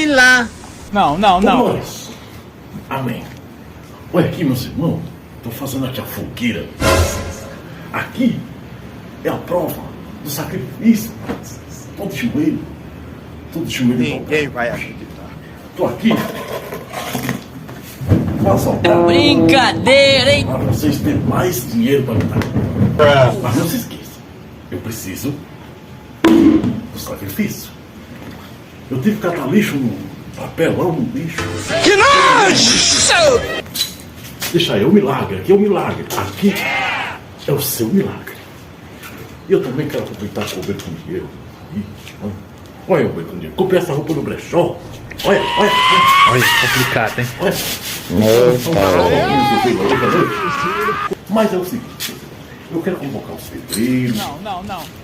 aquele lá. Não, não, não. Nós. Amém. Olha aqui, meus irmãos. Estou fazendo aqui a fogueira. Aqui é a prova do sacrifício. Estou de joelho. Estou de joelho. Ninguém vai acreditar. Estou aqui. Faça altar. Brincadeira, hein? Para vocês terem mais dinheiro para me dar. Mas não se esqueça. Eu preciso do sacrifício. Eu tive que catar lixo no papelão no lixo. Que nojo! Deixa aí, o milagre. Aqui é o milagre. Aqui é o seu milagre. E eu também quero aproveitar com o ver com dinheiro. Olha o ver com dinheiro. Comprei essa roupa no brechó. Olha. Olha, complicado, hein? Olha. Mas é o seguinte. Eu quero convocar os pedreiros. Não, não, não.